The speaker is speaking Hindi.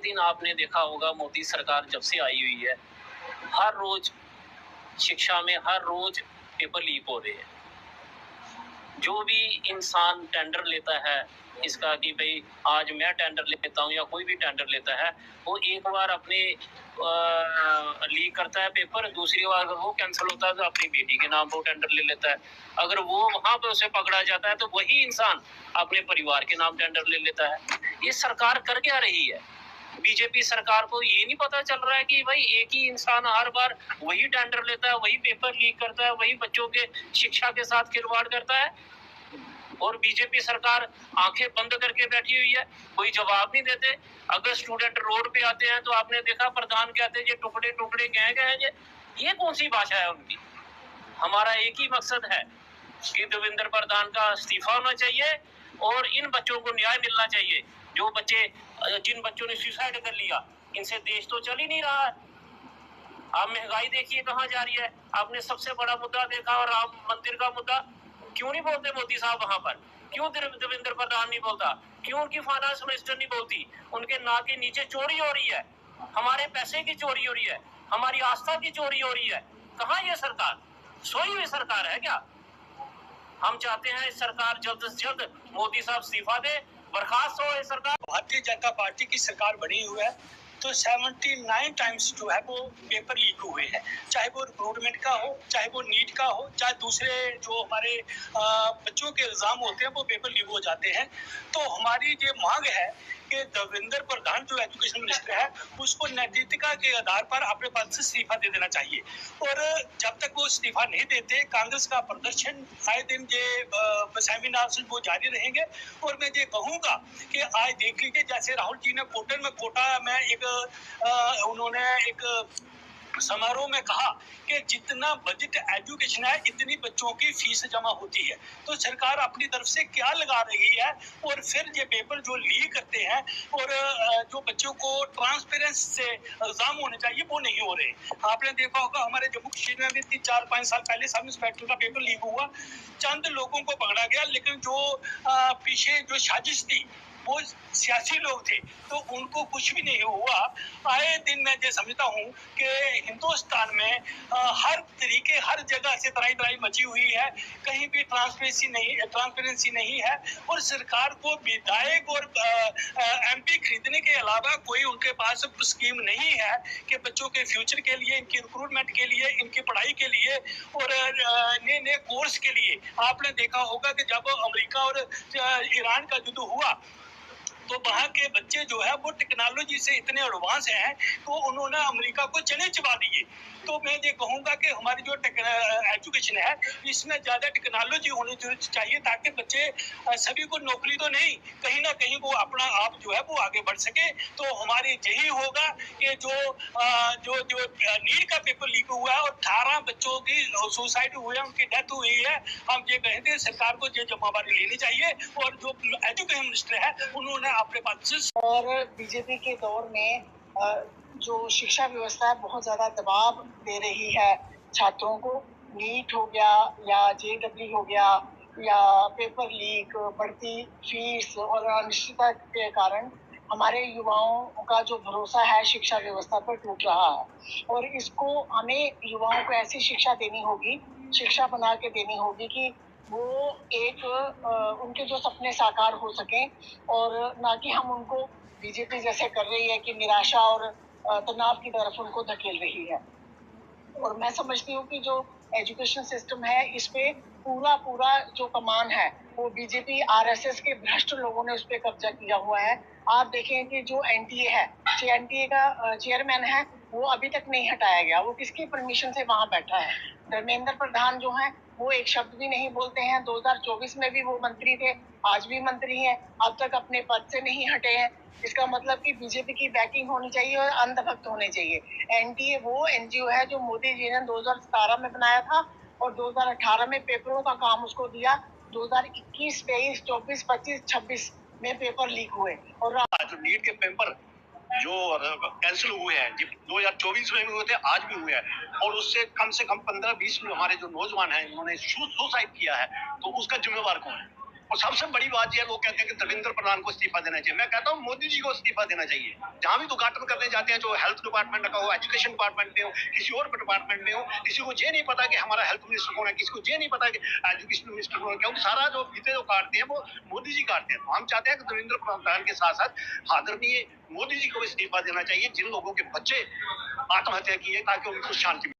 दिन आपने देखा होगा मोदी सरकार जब से आई हुई है, हर रोज शिक्षा में हर रोज पेपर लीक हो रहे हैं। जो भी इंसान टेंडर लेता है इसका कि भाई आज मैं टेंडर लेता हूँ या कोई भी टेंडर लेता है, वो एक बार अपने लीक करता है पेपर, दूसरी बार अगर वो कैंसिल होता है तो अपनी बेटी के नाम पर टेंडर ले लेता है। अगर वो वहां पे उसे पकड़ा जाता है तो वही इंसान अपने परिवार के नाम टेंडर ले लेता है। ये सरकार कर क्या रही है? बीजेपी सरकार को ये नहीं पता चल रहा है कि भाई एक ही इंसान हर बार वही टेंडर लेता है, वही पेपर लीक करता है, वही बच्चों के शिक्षा के साथ खिलवाड़ करता है, और बीजेपी सरकार आंखें बंद करके बैठी हुई है, कोई जवाब नहीं देते। अगर स्टूडेंट रोड पे आते हैं तो आपने देखा प्रधान कहते हैं ये टुकड़े टुकड़े कहे गए, ये कौन सी भाषा है उनकी? हमारा एक ही मकसद है कि देवेंद्र प्रधान का इस्तीफा होना चाहिए और इन बच्चों को न्याय मिलना चाहिए। जो बच्चे जिन बच्चों ने सुसाइड कर लिया, इनसे देश तो चल ही नहीं रहा है। आप महंगाई देखिए कहाँ जा रही है। आपने सबसे बड़ा मुद्दा देखा और राम मंदिर का मुद्दा, क्यों नहीं बोलते मोदी साहब वहां पर? क्यों देवेंद्र प्रधान नहीं बोलता? क्यों उनकी फाइनेंस मिनिस्टर नहीं बोलती? उनके नाक के नीचे चोरी हो रही है, हमारे पैसे की चोरी हो रही है, हमारी आस्था की चोरी हो रही है। कहाँ ये सरकार? सोई हुई सरकार है क्या? हम चाहते हैं इस सरकार जल्द से जल्द मोदी साहब इस्तीफा दे, बर्खास्त हो। सरकार भारतीय जनता पार्टी की सरकार बनी हुई है तो 79 टाइम्स जो है वो पेपर लीक हुए हैं, चाहे वो रिक्रूटमेंट का हो, चाहे वो नीट का हो, चाहे दूसरे जो हमारे बच्चों के एग्जाम होते हैं वो पेपर लीक हो जाते हैं। तो हमारी ये मांग है कि देवेंद्र प्रधान जो एजुकेशन मिनिस्टर है उसको नैतिकता के आधार पर अपने पद से इस्तीफा दे देना चाहिए, और जब तक वो इस्तीफा नहीं देते कांग्रेस का प्रदर्शन आए दिन ये सेमिनार वो जारी रहेंगे। और मैं ये कहूँगा कि आज देख लीजिए जैसे राहुल जी ने कोटा में एक उन्होंने एक समारोह में कहा कि जितना बजट एजुकेशन है इतनी बच्चों की फीस जमा होती है, तो सरकार अपनी तरफ से क्या लगा रही है? और फिर ये पेपर जो लीक करते हैं और जो बच्चों को ट्रांसपेरेंस से एग्जाम होने चाहिए वो नहीं हो रहे। आपने देखा होगा हमारे जम्मू कश्मीर में भी 4-5 साल पहले सब इंस्पेक्टर का पेपर लीक हुआ, चंद लोगों को पकड़ा गया, लेकिन जो पीछे जो साजिश थी वो सियासी लोग थे तो उनको कुछ भी नहीं हुआ। आए दिन मैं ये समझता हूँ कि हिंदुस्तान में हर तरीके हर जगह से तराई मची हुई है, कहीं भी ट्रांसपेरेंसी नहीं है, और सरकार को विधायक और एमपी खरीदने के अलावा कोई उनके पास स्कीम नहीं है कि बच्चों के फ्यूचर के लिए, इनकी रिक्रूटमेंट के लिए, इनकी पढ़ाई के लिए और नए नए कोर्स के लिए। आपने देखा होगा कि जब अमेरिका और ईरान का युद्ध हुआ तो वहाँ के बच्चे जो है वो टेक्नोलॉजी से इतने एडवांस हैं तो उन्होंने अमेरिका को चने चबा दिए। तो मैं ये कहूँगा कि हमारी जो एजुकेशन है इसमें ज़्यादा टेक्नोलॉजी होनी चाहिए ताकि बच्चे सभी को नौकरी तो नहीं, कहीं ना कहीं वो अपना आप जो है वो आगे बढ़ सके। तो हमारी यही होगा कि जो नीट का पेपर लीक हुआ है और 18 बच्चों की सुसाइड हुए हैं, उनकी डेथ हुई है, हम ये कहते हैं सरकार को ये जिम्मेवारी लेनी चाहिए और जो एजुकेशन मिनिस्टर है उन्होंने अपने पास से। और बीजेपी के दौर में जो शिक्षा व्यवस्था है बहुत ज्यादा दबाव दे रही है छात्रों को। नीट हो गया या जेईई हो गया या पेपर लीक, बढ़ती फीस और अनिश्चितता के कारण हमारे युवाओं का जो भरोसा है शिक्षा व्यवस्था पर टूट रहा है, और इसको हमें युवाओं को ऐसी शिक्षा देनी होगी, शिक्षा बना के देनी होगी कि वो एक उनके जो सपने साकार हो सकें, और ना कि हम उनको बीजेपी जैसे कर रही है कि निराशा और तनाव की तरफ उनको धकेल रही है। और मैं समझती हूँ कि जो एजुकेशन सिस्टम है इस पे पूरा जो कमान है वो बीजेपी आरएसएस के भ्रष्ट लोगों ने उस पर कब्जा किया हुआ है। आप देखें कि जो एनटीए है, जो एनटीए का चेयरमैन है वो अभी तक नहीं हटाया गया, वो किसकी परमिशन से वहां बैठा है? धर्मेंद्र प्रधान जो है वो एक शब्द भी नहीं बोलते हैं। 2024 में भी वो मंत्री थे, आज भी मंत्री हैं, अब तक अपने पद से नहीं हटे हैं। इसका मतलब कि बीजेपी की बैकिंग होनी चाहिए और अंधभक्त होने चाहिए। एनटीए वो एनजीओ है जो मोदी जी ने 2017 में बनाया था और 2018 में पेपरों का काम उसको दिया। 2021, 23, 24, 25, 26 में पेपर लीक हुए और जो नीट के पेपर जो कैंसिल हुए हैं 2024 में भी हुए थे, आज भी हुए हैं, और उससे कम 15-20 हमारे जो नौजवान हैं उन्होंने सुसाइड किया है, तो उसका जिम्मेवार कौन है? और सबसे बड़ी बात यह, लोग कहते हैं कि धर्मेंद्र प्रधान को इस्तीफा देना चाहिए। मैं कहता हूँ मोदी जी को इस्तीफा देना चाहिए। जहां भी उद्घाटन करने जाते हैं, जो हेल्थ डिपार्टमेंट का हो, एजुकेशन डिपार्टमेंट में हो, किसी और डिपार्टमेंट में हो, किसी को ये नहीं पता कि हमारा हेल्थ मिनिस्टर कौन है, किसी को ये नहीं पता कि एजुकेशन मिनिस्टर कौन है, क्योंकि सारा जो फीते जो काटते हैं वो मोदी जी काटते हैं। तो हम चाहते हैं कि धर्मेंद्र प्रधान के साथ साथ आदरणीय मोदी जी को इस्तीफा देना चाहिए। जिन लोगों के बच्चे आत्महत्या की है, ताकि उनको शांति